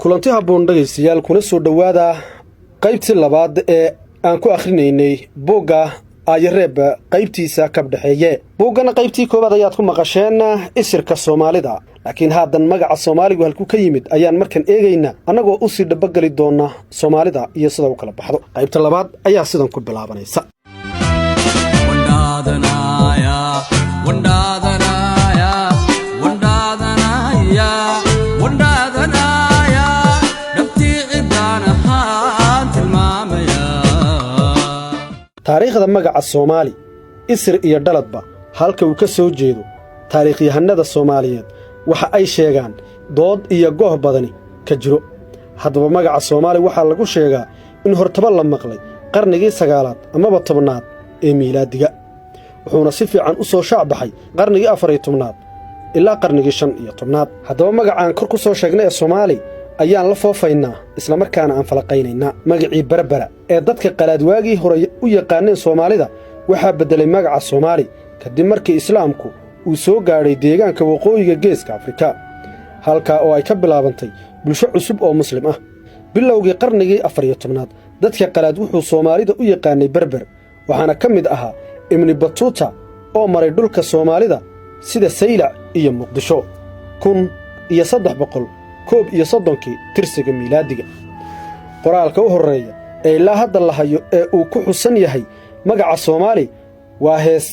kulanti habboon dhageystayaal kuna soo dhawaada qaybtii labaad ee aan ku akhrinaynay buugga Ayareeb qaybtiisa ka dhaxeeye buuggana qaybtii koobaad ayaad ku maqasheen isirka Soomaalida laakiin haadan magaca Soomaaligu halku ka yimid ayaan markan eegayna anagoo u sii dhabagali doona Soomaalida iyo sida uu kala baxdo qaybta labaad ayaa sidan ku bilaabanaysa taariikhda magaca Soomaali isir iyo dhaladba halka uu ka soo jeedo taariikhyahanada Soomaaliyeed waxa ay sheegaan dood iyo gooh badani ka jiro haddaba magaca Soomaali waxa lagu sheegaa in hortaba la maqlay qarnigii 9aad ama 10aad ee miilaadiga wuxuuna si fiican u soo shacbaxay qarnigii 14aad ilaa qarnigii 15aad haddaba magacaan kor ku soo sheegnay Soomaali ayaan la foofaynaa isla markaana aan falaqaynaynaa magacii Berbera ee dadka qalaadwaagii hore u yaqaaneen Soomaalida waxa bedelay magaca Soomaali kadib markii Islaamku uu soo gaaray deegaanka waqooyiga Geeska Afrika halka oo ay ka bilaabantay bulsho cusub oo muslim ah bilowgii qarnigii 14aad dadka qalaad wuxuu Soomaalida u yaqaanay Berber waxaana ka mid ahaa Ibn Battuta oo maray dhulka Soomaalida sida Saylac iyo Muqdisho 1300 tirsiga miilaadiga qoraalka u horeeya ee ilaa hadda la hayo ee uu ku xusan yahay magaca Soomaali waa hees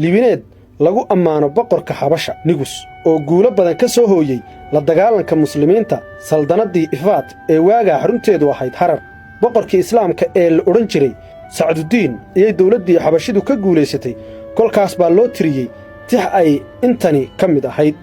libineed lagu ammaano boqorka Xabasha Nigus oo guulo badan ka soo hooyay la dagaalanka muslimiinta saldanadii Ifaat ee waaga xarunteedu ahayd Harar boqorkii Islaamka ee la oran jiray Sacdudiin iyo dawladdii Xabashidu ka guuleysatay kolkaas baa loo tiriyay tix ay intani ka mid ahayd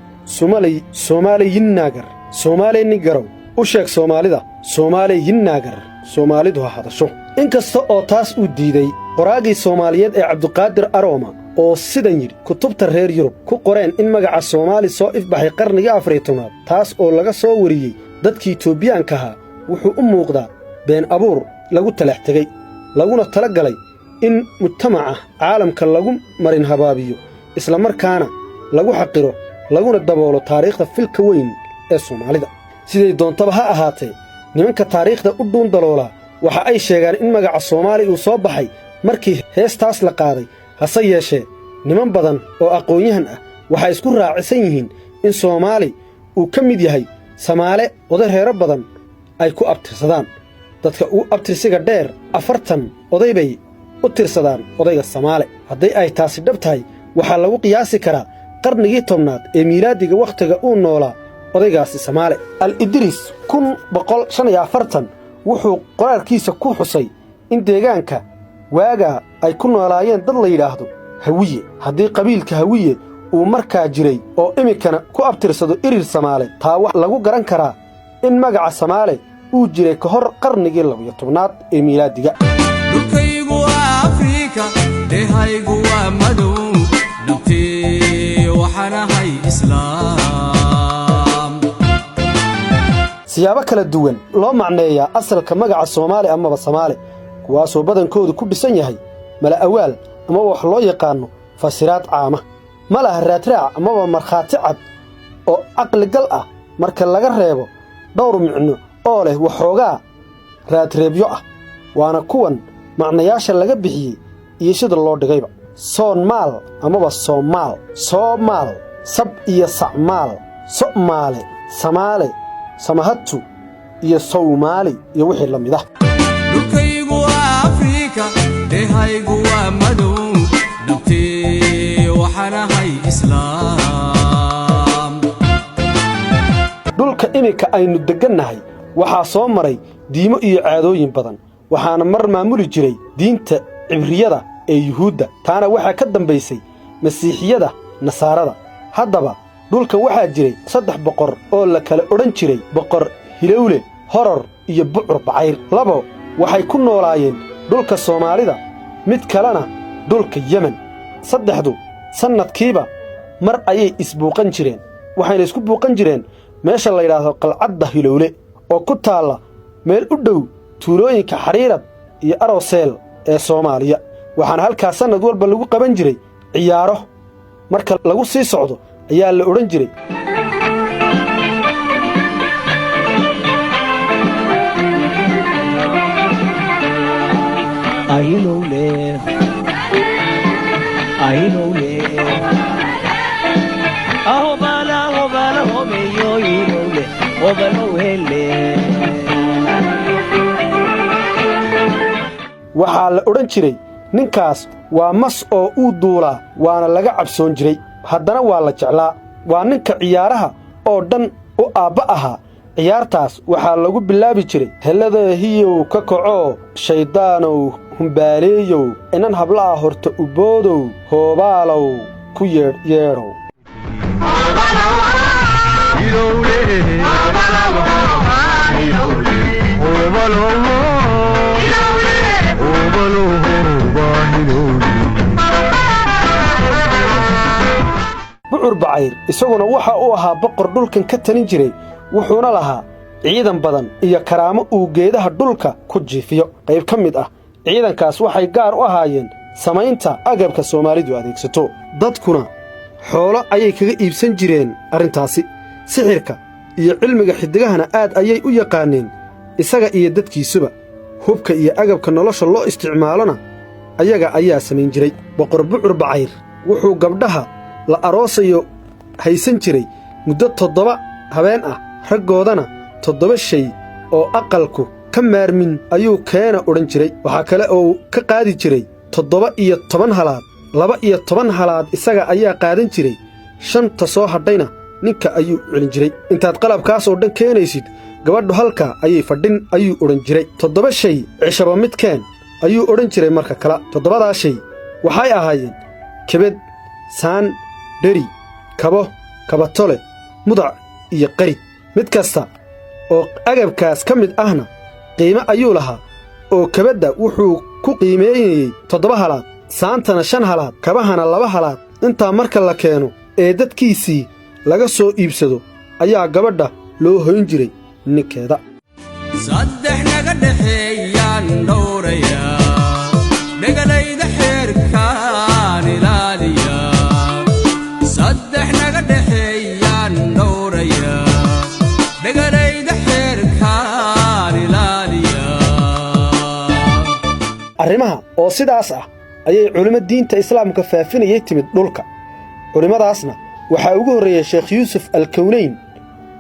Soomaaliyinnaagar Soomaali nigarow u sheeg Soomaalida Soomaaliyinnaagar Soomaalidu ha hadasho inkasta oo taas uu diiday qoraagii Soomaaliyeed ee Cabdiqaadir Arooma oo sidan yiri kutubta reer Yurub ku qoreen in magaca Soomaali soo ifbaxay qarnigii 14aad taas oo laga soo wariyay dadkii Itoobiyaanka ahaa wuxuu u muuqdaa been abuur lagu talax tagay laguna tala galay in mujtamaca caalamka lagu marin habaabiyo isla markaana lagu xaqiro laguna daboolo taariikhda filka weyn ee Soomaalida siday doontaba ha ahaatee nimanka taariikhda u dhuun daloola waxa ay sheegaan in magaca Soomaali uu soo baxay markii heestaas la qaaday hase yeeshee niman badan oo aqoonyahan ah waxa isku raacisan yihiin in Soomaali uu ka mid yahay Samaale oday reero badan ay ku abtirsadaan dadka uu abtirsiga dheer 40 oday bay u tirsadaan odayga Samaale haddii ay taasi dhab tahay waxa lagu qiyaasi karaa qarnigii 10aad ee miilaadiga waqtiga uu noolaa odaygaasi Samaale al-Idris 1145 wuxuu qoraalkiisa ku xusay in deegaanka waaga ay ku noolaayeen dad la yiraahdo Hawiye haddii qabiilka Hawiye uu markaa jiray oo imikana ku abtirsado irir Samaale taa wax lagu garan karaa in magaca Samaale uu jiray ka hor qarnigii 12aad ee miilaadiga dhulkaygu Afrika deehaygu waa madow nabtii waxanahay Islaam siyaabo kala duwan loo macneeyaa asalka magaca Soomaali ama Soomaali kuwaasoo badankoodu ku dhisan yahay mala awaal ama wax loo yaqaano fasiraad caama malaha raadraac ama markhaati cad oo aqli gal ah marka laga reebo dhowr micno oo leh waxoogaa raadreebyo ah waana kuwan macnayaasha laga bixiyay iyo sida loo dhigayba Soonmaal ama Soomaal sab iyo sacmaal Soomaali Samaale Samahatu iyo Soomaali iyo wixii la mid ah dhulkaygu Afrika deehaygu waa madow nabtii waxanahay Islaam dhulka imika aynu degannahay waxaa soo maray diimo iyo caadooyin badan waxaana mar maamuli jiray diinta Cibriyada ee Yuhuudda taana waxa ka dambeysay Masiixiyada Nasaarada haddaba dhulkan waxaa jiray 3 boqor oo la kala oran jiray boqor hilowle horor iyo bucur bacayr labo waxay ku noolaayeen dhulka soomaalida mid kalena dhulka yemen saddexdu sannadkiiba mar ayay isbuuqan jireen waxayna isku buuqan jireen meesha la yidhaahdo qalcadda hilowle oo ku taalla meel u dhow tuulooyinka xariirad iyo arowseel ee soomaaliya waxaana halkaas sannad walba lagu qaban jiray ciyaaro marka lagu sii socdo ayaa la odhan jiray waxaa la odhan jiray ninkaas waa mas oo uu duulaa waana laga cabsoon jiray haddana waa la jeclaa waa ninka ciyaaraha oo dhan u aabba ahaa ciyaartaas waxaa lagu bilaabi jiray helladaahiyow ka kacoo shayddaanow humbaaleeyow inan habla'a horta uboodow hoobaalow ku yeedhow bucur bacayr isaguna waxa uu ahaa boqor dhulkan ka talin jiray wuxuuna lahaa ciidan badan iyo karaamo uu geedaha dhulka ku jiifiyo qayb ka mid ah ciidankaas waxay gaar u ahaayeen samaynta agabka soomaalidu adeegsato dadkuna xoolo ayay kaga iibsan jireen arrintaasi sixirka iyo cilmiga xiddigahana aad ayay u yaqaaneen isaga iyo dadkiisuba hubka iyo agabka nolosha loo isticmaalona ayaga ayaa samayn jiray boqor bucur bacayr wuxuu gabdhaha la aroosayo haysan jiray muddo 7 habeen ah raggoodana 7 shay oo aqalku ka maarmin ayuu keena odhan jiray waxaa kale oo ka qaadi jiray 7 halaad 2 halaad isaga ayaa qaadan jiray 5 soo hadhayna ninka ayuu celin jiray intaad qalabkaas oo dhan keenaysid gabadhu halka ayay fadhin ayuu odhan jiray 7 shay cishaba midkeen ayuu odhan jiray marka kala 7daa shay waxay ahaayeen kebed saan dheri kabo kabatole mudac iyo qarid mid kasta oo agabkaas ka mid ahna qiimo ayuu lahaa oo kabadda wuxuu ku qiimeeyey 7 halaad saantana 5 halaad kabahana 2 halaad intaa marka la keeno ee dadkiisii laga soo iibsado ayaa gabadha loo hoyn jiray ninkeeda saddex naga dhaxeeyaan dhowraya dhagalayda xeerkaan ilaaliya saddex naga dhaxeeyaan dhowraya dhagalayda xeerkaan ilaaliya arrimaha oo sidaas ah ayay culimmo diinta islaamka faafinayay timid dhulka culimmadaasna waxaa ugu horreeyey sheekh yuusuf alkawnayn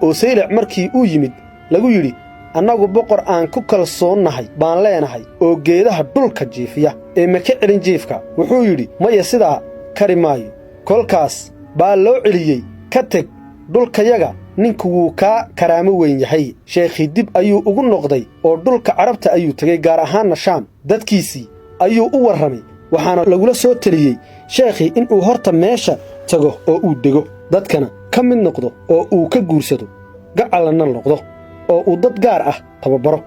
oo saylac markii uu yimid lagu yidhi annagu boqor aan ku kalsoonnahay baan leenahay oo geedaha dhulka jiifiya ee ma ka celin jiifka wuxuu yidhi maya sidaa kari maayo kolkaas baa loo celiyey ka teg dhulkayaga ninku wuu kaa karaamo weyn yahay sheekhii dib ayuu ugu noqday oo dhulka carabta ayuu tegey gaar ahaanna shaam dadkiisii ayuu u warramay waxaana lagula soo teliyey sheekhii inuu horta meesha tago oo uu dego dadkana ka mid noqdo oo uu ka guursado gacalana noqdo oo uu dad gaar ah tababaro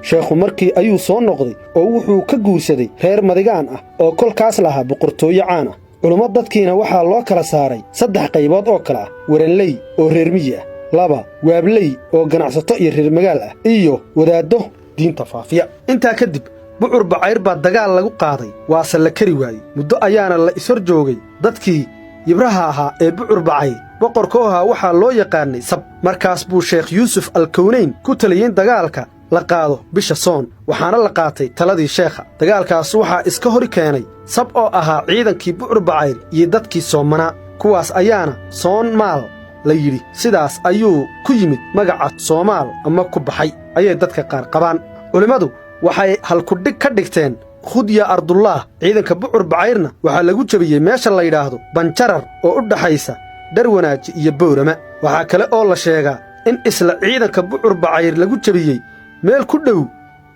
sheekhu markii ayuu soo noqday oo wuxuu ka guursaday reer madigaan ah oo kolkaas lahaa boqortooyo caan ah culummo dadkiina waxaa loo kala saaray 3 qaybood oo kale ah waranley oo reer miyi ah 2 waabley oo ganacsato iyo reer magaal ah iyo wadaaddo diinta faafiya intaa kadib bucur bacayr baa dagaal lagu qaaday waase la kari waayey muddo ayaana la ishor joogay dadkii yibraha ahaa ee bucur bacayr boqorka ahaa waxaa loo yaqaannay sab markaas buu sheekh yuusuf alkawnayn ku taliyeyn dagaalka la qaado bisha soon waxaana la qaatay taladii sheekha dagaalkaas waxaa iska hori keenay sab oo ahaa ciidankii bucur bacayr iyo dadkii soomanaa kuwaas ayaana soonmaal la yidhi sidaas ayuu ku yimid magaca soomaal ama ku baxay ayay dadka qaar qabaan culimmadu waxay halkudhig ka dhigteen khud yaa ardullaah ciidanka bucur bacayrna waxaa lagu jebiyey meesha la yidhaahdo banjarar oo u dhaxaysa dharwanaaji iyo bowrama waxaa kale oo la sheegaa in isla ciidanka bucur bacayr lagu jebiyey meel ku dhow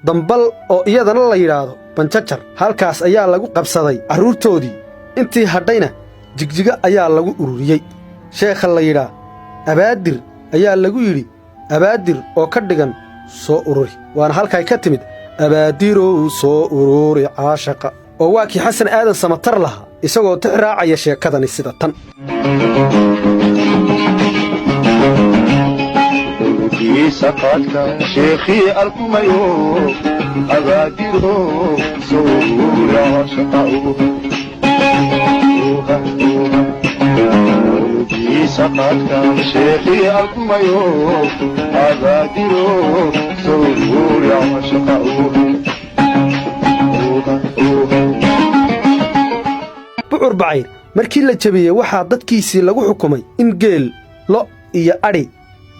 dambal oo iyadana la yidhaahdo banjajar halkaas ayaa lagu qabsaday carruurtoodii intii hadhayna jigjiga ayaa lagu ururiyey sheekha la yidhaah abaadir ayaa lagu yidhi abaadir oo ka dhigan soo ururi waana halkay ka timid abaadirow soo ururi caashaqa oo waa kii xasan aadan samatar lahaa isagoo tix raacaya sheekadani sida tan saqadka sheekhii alkumayo abaadirow soo ururi caashaqa saqadka sheekhii alkumayo abaadirow soo ururi caashaqa bucur bacayr markii la jebiyey waxaa dadkiisii lagu xukumay in geel lo' iyo adhi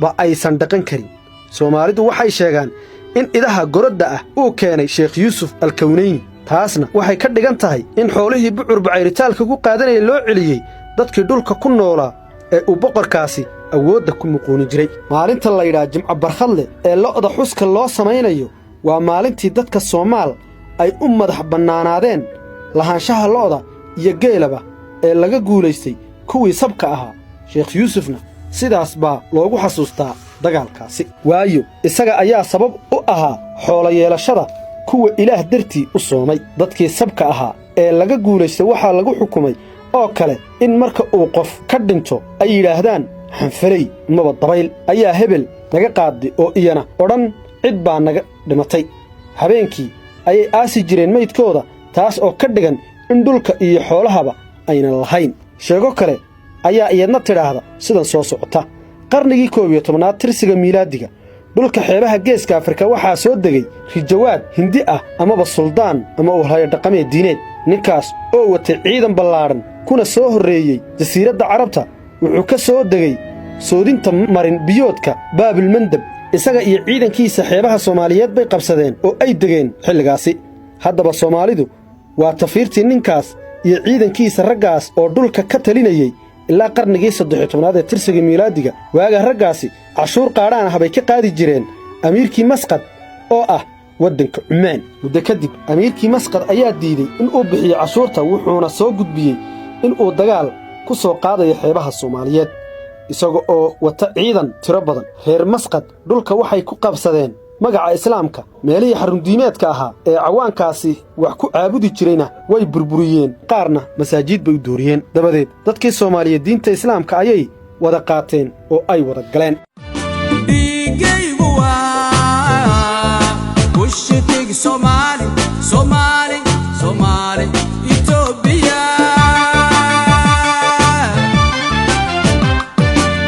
ba aysan dhaqan karin soomaalidu waxay sheegaan in idaha gorodda ah uu keenay sheekh yuusuf alkawnayni taasna waxay ka dhigan tahay in xoolihii bucur bacayritaalka ku qaadanaya loo celiyey dadkii dhulka ku noolaa ee uu boqorkaasi awoodda ku muquuni jiray maalinta laydhaa jimco barkhadle ee lo'da xuska loo samaynayo waa maalintii dadka soomaal ay u madax bannaanaadeen lahaanshaha lo'da iyo geelaba ee laga guulaystay kuwii sabka ahaa sheekh yuusufna sidaas baa loogu xasuustaa dagaalkaasi waayo isaga ayaa sabab u ahaa xoolo yeelashada kuwa ilaah dartii u soomay dadkii sabka ahaa ee laga guulaystay waxaa lagu xukumay oo kale in marka uu qof ka dhinto ay yidhaahdaan xanfaley maba dabayl ayaa hebel naga qaadday oo iyana odhan cid baa naga dhimatay habeenkii ayay aasi jireen maydkooda taas oo ka dhigan in dhulka iyo xoolahaba aynan lahayn sheego kale ayaa iyadna tidhaahda sidan soo socota qarnigii 11aad tirsiga miilaadiga dhulka xeebaha geeska afrika waxaa soo degay rijawaad hindi ah amaba suldaan ama ulhayo dhaqameed diineed ninkaas oo watay ciidan ballaadhan kuna soo horreeyey jasiiradda carabta wuxuu ka soo degay soodinta marin biyoodka baabilmandab isaga iyo ciidankiisa xeebaha soomaaliyeed bay qabsadeen oo ay degeen xilligaasi haddaba soomaalidu waa tafiirtii ninkaas iyo ciidankiisa raggaas oo dhulka ka talinayey ilaa qarnigii 13aad ee tirsiga miilaadiga waaga raggaasi cashuur qaadhaan ah bay ka qaadi jireen amiirkii masqad oo ah waddanka cumaan muddo kadib amiirkii masqad ayaa diiday inuu bixiyo cashuurta wuxuuna soo gudbiyey inuu dagaal ku soo qaadayo xeebaha soomaaliyeed isaga oo wata ciidan tiro badan reer masqad dhulka waxay ku qabsadeen magaca islaamka meelihii xarundiimeedka ahaa ee cawaankaasi wax ku caabudi jirayna way burburiyeen qaarna masaajiid bay u dooriyeen dabadeed dadkii soomaaliyeed diinta islaamka ayay wada qaateen oo ay wada galeen dhiigaygu waa kushitig Soomaali Soomaali Soomaali Itoobiya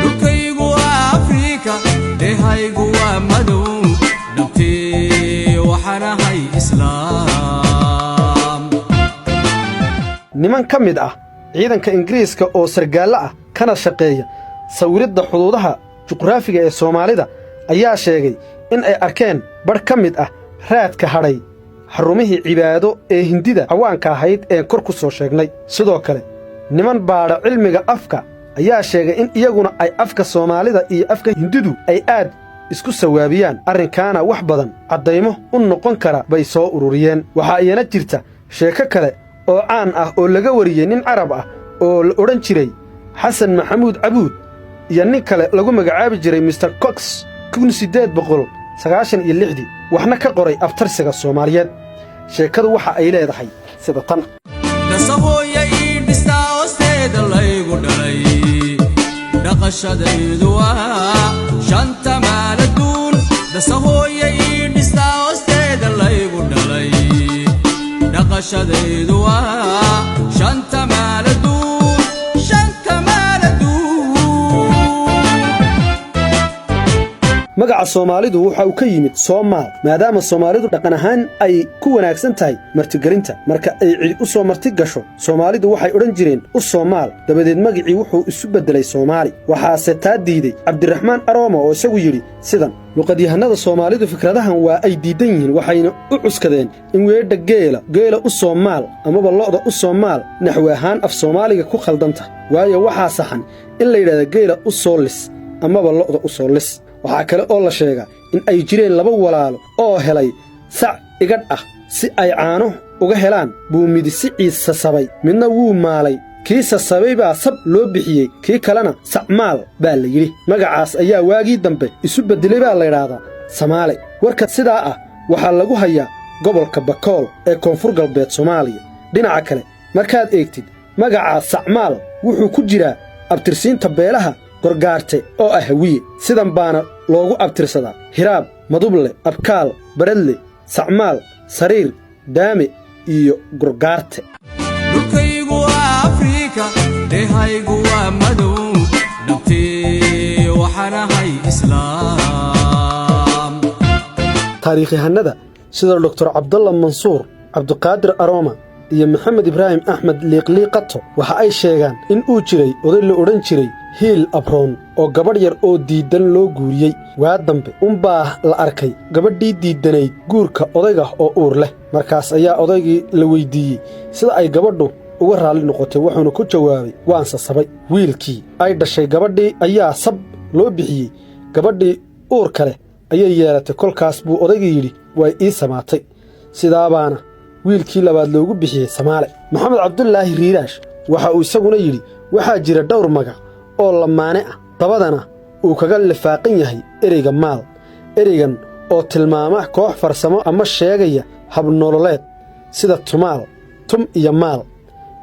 dhulkaygu waa Afrika dhehaygu waa madow niman ka mid ah ciidanka ingiriiska oo sargaallo ah kana shaqeeya sawiridda xuduudaha juqraafiga ee soomaalida ayaa sheegay in ay arkeen badh ka mid ah raadka hadhay xarumihii cibaado ee hindida cawaanka ahayd ee kor ku soo sheegnay sidoo kale niman baadha cilmiga afka ayaa sheegay in iyaguna ay afka soomaalida iyo afka hindidu ay aad isku sawaabiyaan arrinkaana wax badan caddaymo u noqon kara bay soo ururiyeen waxaa iyana jirta sheeko kale oo caan ah oo laga wariyey nin carab ah oo la odhan jiray xasan maxamuud cabuud iyo nin kale lagu magacaabi jiray mister cox 1896 waxna ka qoray abtarsiga soomaaliyeed sheekadu waxa ay leedahay sida tan dhaqashadaydu waa shanta maaladuun dasahooya ii dhistaa hoosteeda laygu dhalay dhaqashadaydu waa shanta maaladuun shanta maaladuun magaca soomaalidu waxa uu ka yimid soomaal maadaama soomaalidu dhaqan ahaan ay ku wanaagsan tahay martigelinta marka ay cid u soo marti gasho soomaalidu waxay odhan jireen u soomaal dabadeed magicii wuxuu isu beddelay soomaali waxaase taa diiday cabdiraxmaan arooma oo isagu yidhi sidan luqadyahannada soomaalidu fikradahan waa ay diiddan yihiin waxayna u cuskadeen in weedha geela u soomaal amaba lo'da u soomaal naxwi ahaan af soomaaliga ku khaldanta waayo waxaa saxan in la yidhahda geela u soo lis amaba lo'da u soo lis waxaa kale oo la sheegaa in ay jireen laba walaalo oo helay sac igadh ah si ay caano uga helaan buu midi si ciisa sabay midna wuu maalay kii sasabay baa sab loo bixiyey kii kalena sacmaal baa la yidhi magacaas ayaa waagii dambe isu beddelay baa laydhaahdaa samaale warka sidaa ah waxaa lagu hayaa gobolka bakool ee koonfur galbeed soomaaliya dhinaca kale markaad eegtid magacaas sacmaal wuxuu ku jiraa abtirsiinta beelaha gorgaarte oo ah hawiye sidan baana loogu abtirsadaa hiraab maduble abkaal baradle sacmaal sariir daame iyo gorgaarte dhulkaygu waa afrika dehaygu waa madow dhabtee waxaan ahay islaam taariikhyahannada sida doktor cabdalla mansuur cabdiqaadir arooma iyo maxamed ibraahim axmed liiqliiqato waxa ay sheegaan in uu jiray oday la odhan jiray hiil abroon oo gabadh yar oo diiddan loo guuriyey waa dambe unbaa la arkay gabadhii diiddanayd guurka odayga oo uur leh markaas ayaa odaygii la weyddiiyey sida ay gabadhu uga raalli noqotay wuxuuna ku jawaabay waan sasabay wiilkii ay dhashay gabadhii ayaa sab loo bixiyey gabadhii uurka leh ayay yeelatay kolkaas buu odaygii yidhi way ii samaatay sidaabaana wiilkii labaad loogu bixiyey samaale maxamed cabdulaahi riiraash waxa uu isaguna yidhi waxaa jira dhowr magac oo lamaane ah dabadana uu kaga lifaaqan yahay ereyga maal ereygan oo tilmaama koox farsamo ama sheegaya habnololeed sida tumaal tum iyo maal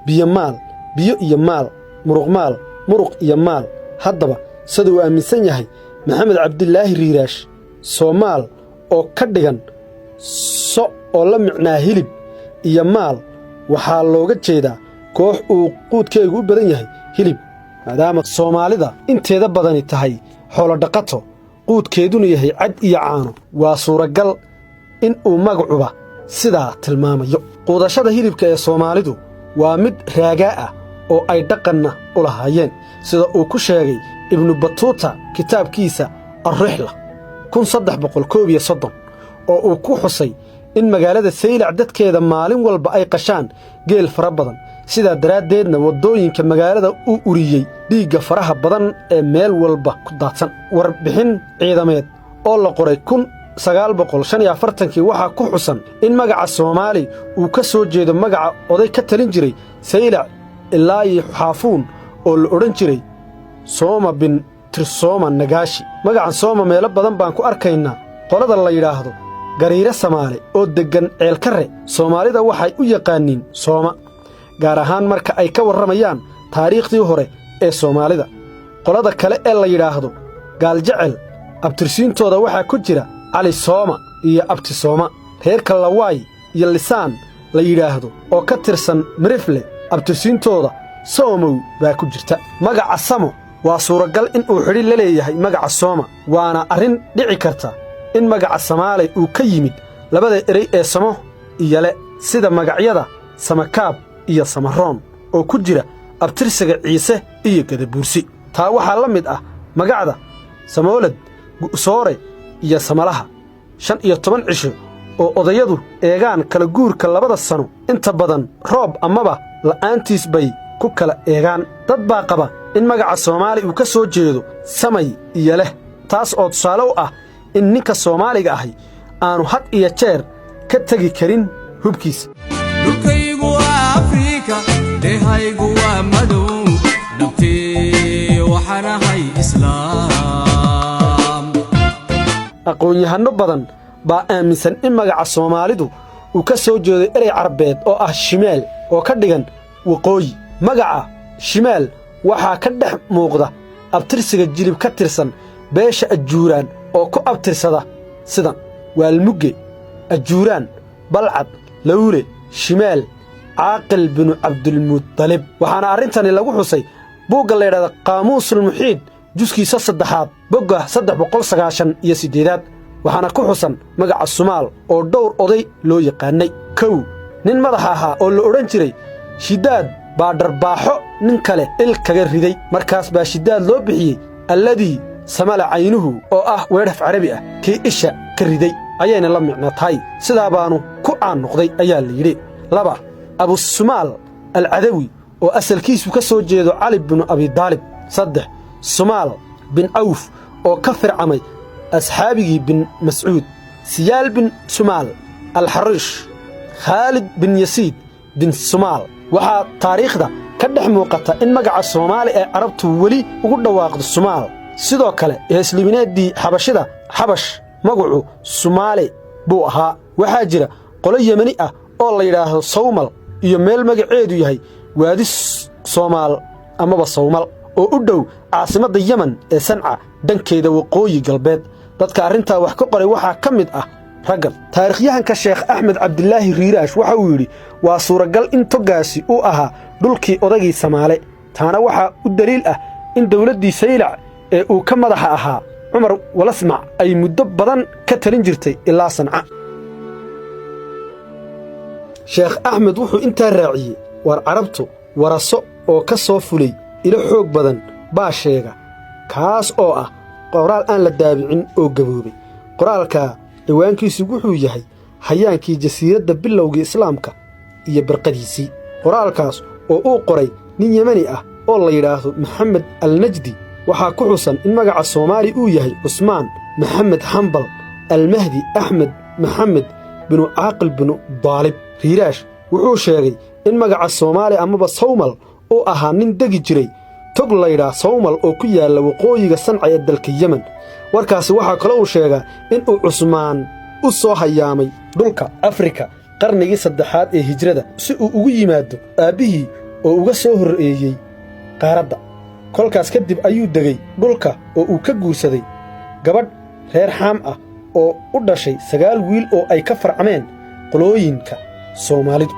biyomaal biyo iyo maal muruqmaal muruq iyo maal haddaba sida uu aaminsan yahay maxamed cabdulaahi riiraash soomaal oo ka dhigan so oo la micnaa hilib iyo maal waxaa looga jeedaa koox uu quudkeegu u badan yahay hilib maadaama soomaalida inteeda badani tahay xoolodhaqato quudkeeduna yahay cad iyo caano waa suuragal in uu magacuba sidaa tilmaamayo quudashada hilibka ee soomaalidu waa mid raagaa ah oo ay dhaqanna u lahaayeen sida uu ku sheegay ibnu batuuta kitaabkiisa alrixla oo uu ku xusay in magaalada saylac dadkeeda maalin walba ay qashaan geel fara badan sidaa daraaddeedna waddooyinka magaalada u uriyey dhiigga faraha badan ee meel walba ku daadsan warbixin ciidameed oo la qoray waxaa ku xusan in magaca soomaali uu ka soo jeedo magaca oday ka talin jiray saylac ilaa iyo xaafuun oo la odhan jiray sooma bin tirsooma nagaashi magacan sooma meelo badan baan ku arkaynaa qolada la yidhaahdo gariire samaale oo deggan ceelkarre soomaalida waxay u yaqaaniin sooma gaar ahaan marka ay ka warramayaan taariikhdii hore ee soomaalida qolada kale ee la yidhaahdo gaaljecel abtirsiintooda waxaa ku jira cali sooma iyo abti sooma reerka lawaay iyo lisaan la yidhaahdo oo ka tirsan mirifle abtirsiintooda soomow baa ku jirta magaca samo waa suuragal in uu xidhi la leeyahay magaca sooma waana arrin dhici karta in magaca samaale uu ka yimid labada erey ee samo iyo le sida magacyada samakaab iyo samaroon oo ku jira abtirsiga ciise iyo gadabuursi taa waxaa la mid ah magacda samoolad gu'soore iyo samalaha 15 cisho oo odayadu eegaan kala guurka labada sano inta badan roob amaba la'aantiis bay ku kala eegaan dad baa qaba in magaca soomaali uu ka soo jeedo samay iyo leh taas oo tusaale u ah in ninka soomaaliga ahi aanu had iyo jeer ka tegi karin hubkiisa dhulkaygu waa afrika dehaygu waa madow dhabtee waxaan ahay islaam aqoon-yahanno badan baa aaminsan in magaca soomaalidu uu ka soo jeedo erey carbeed oo ah shimaal oo ka dhigan waqooyi magaca shimaal waxaa ka dhex muuqda abtirsiga jilib ka tirsan beesha ajuuraan oo ku abtirsada sidan waalmugge ajuuraan balcad lawle shimaal caaqil binu cabdilmudalib waxaana arrintani lagu xusay buugga laydhahda qaamuusulmuxiid juskiisa 3aad bogga 398 waxaana ku xusan magaca sumaal oo dhowr oday loo yaqaannay kow nin madax ahaa oo la odhan jiray shidaad baa dharbaaxo nin kale il kaga riday markaas baa shidaad loo bixiyey alladii samala caynuhu oo ah weedhaf carabi ah kii isha ka riday ayayna la micno tahay sidaa baanu ku caan noqday ayaa la yidhi 2 abusumaal alcadawi oo asalkiisu ka soo jeedo cali binu abidaalib 3 sumaal bin cawf oo ka fircamay asxaabigii bin mascuud siyaal bin sumaal alxariish khaalid bin yasiid bin sumaal waxaa taariikhda ka dhex muuqata in magaca Soomaali ee carabtu weli ugu dhawaaqdo Soomaal sidoo kale islaamineedii xabashida xabash magacu Soomaali buu ahaa waxaa jira qolo Yemeni ah oo la yiraahdo Soomal iyo meel magaceedu yahay waadi Soomaal amaba Soomal oo u dhow caasimadda Yemen ee Sanca dhankeeda waqooyi galbeed dadka arinta wax ka qoray waxa kamid ah ragab taariikhyahanka Sheekh Axmed Cabdillaahi Riiraash waxa uu yiri waa suuragal in togaasi uu ahaa dhulkii odagii Soomaali taana waxa u daliil ah in dawladdii Saylac ee uu ka madaxa ahaa Umar Walasmac ay muddo badan ka talin jirtay ilaa Sanca Sheekh Axmed wuxuu inta raaciyay war carabtu waraso oo ka soo fulay ila xoog badan baa sheega kaas oo ah qoraal aan la daabicin oo gaboobay qoraalka ciwaankiisu wuxuu yahay hayaankii jasiiradda bilowga islaamka iyo barqadiisii qoraalkaas oo uu qoray nin Yemeni ah oo la yiraahdo Maxamed al-Najdi waxaa ku xusan in magaca Soomaali uu yahay Usmaan Maxamed Xambal al-Mahdi Axmed Maxamed bin Aaqil bin Daalib Riiraash wuxuu sheegay in magaca Soomaali amaba Soomal oo ahaa nin degi jiray tog la yiraahdo Soomal oo ku yaala waqooyiga Sanca ee dalka Yemen warkaasi waxa kale uu sheegay in uu Usmaan u soo hayaamay dhulka Afrika qarnigii 3aad ee hijrada si uu ugu yimaado aabihii oo uga soo horeeyay qaaradda kolkaas kadib ayuu degay dhulka oo uu ka guursaday gabadh reer Xaam ah oo u dhashay 9 wiil oo ay ka farcameen qolooyinka Soomaalidu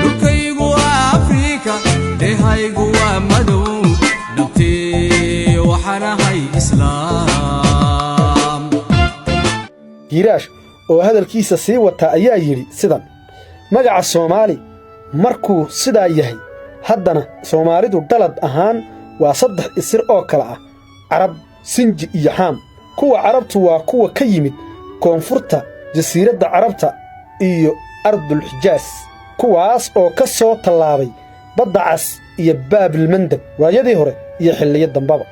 dhulkaygu waa Afrika dhehaygu waa madow nabtii waxaan ahay islaam Riiraash oo hadalkiisa sii wata ayaa yiri sidan magaca Soomaali markuu sidaa yahay haddana Soomaalidu dalad ahaan waa 3 isir oo kala ah Carab Sinji iyo Xaam kuwa carabtu waa kuwa ka yimid koonfurta jasiiradda Carabta iyo Ardul Xijaas kuwaas oo ka soo talaabay badda cas iyo Baabil Mandab waayadii hore iyo xilliyada dambaba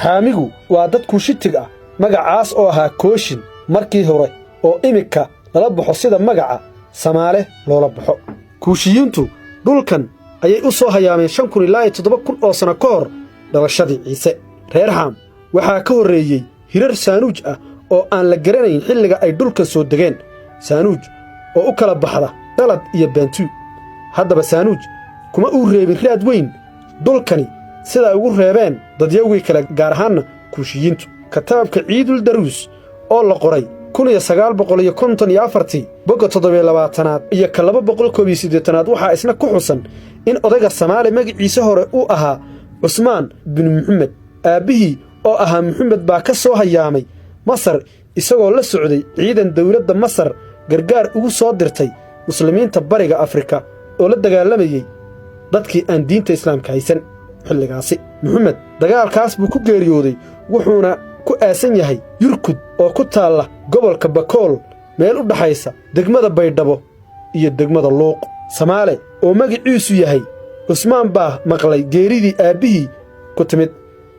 Xaamigu waa dad kuushitig ah magacaas oo ahaa Kooshin markii hore oo imika lala baxo sida magaca Soomaali loola baxo kuushiyintu dhulkan ayay u soo hayaameen 5,000 ilaa 7,000 oo sano ka hor dhalashadii Ciise reer Xaam waxaa ka horeeyay hirar Saanuuj ah oo aan la garanayn xilliga ay dhulkan soo degeen Saanuuj oo u kala baxda dalad iyo Bantu haddaba Saanuuj kuma uu reebin raad weyn dhulkani sida ugu reebeen dadyawii kala gaar ahaan kuushiyintu kitaabka Ciidul Daruus oo la qoray 1954 boga 27aad iyo 281aad waxaa isna ku xusan in odayga Soomaali magaciisa hore uu ahaa Usmaan bin Maxamed aabihii oo ahaa Maxamed baa ka soo hayaamay Masar isagoo la socday ciidan dawladda Masar gargaar ugu soo dirtay muslimiinta bariga Afrika oo la dagaalamayay dadkii aan diinta Islaamka haysan xilligaasi Maxamed dagaalkaas buu ku geeriyooday wuxuuna ku aasan yahay Yurkud oo ku taala gobolka Bakool meel u dhaxaysa degmada Baydhabo iyo degmada Luuq Soomaali oo magaciisu yahay Usmaan baa maqlay geeridii aabihii ku timid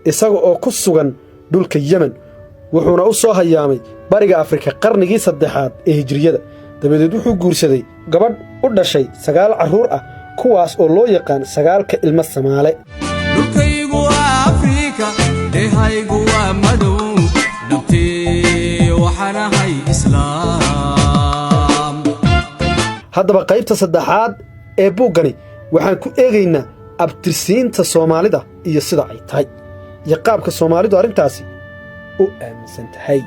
isaga oo ku sugan dhulka Yemen wuxuuna u soo hayaamay bariga Afrika qarnigii 3aad ee hijriyada dabadeed wuxuu guursaday gabadh u dhashay 9 carruur ah kuwaas oo loo yaqaan 9ka ilmo Soomaali dhulkaygu waa Afrika dhehaygu waa madow nabtii waxaan ahay islaam haddaba qaybta 3aad ee buugani waxaan ku eegaynaa abtirsiinta Soomaalida iyo sida ay tahay iyo qaabka Soomaalidu arintaasi u aaminsan tahay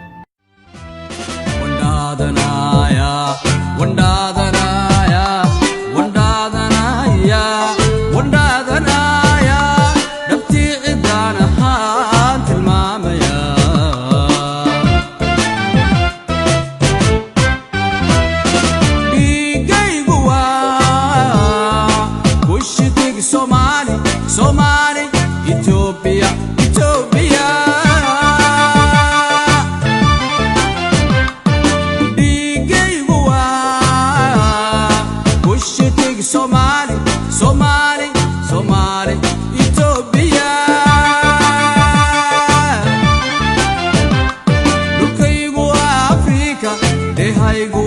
Somali Ethiopia Somali Ethiopia dhulkaygu waa Afrika dhehaygu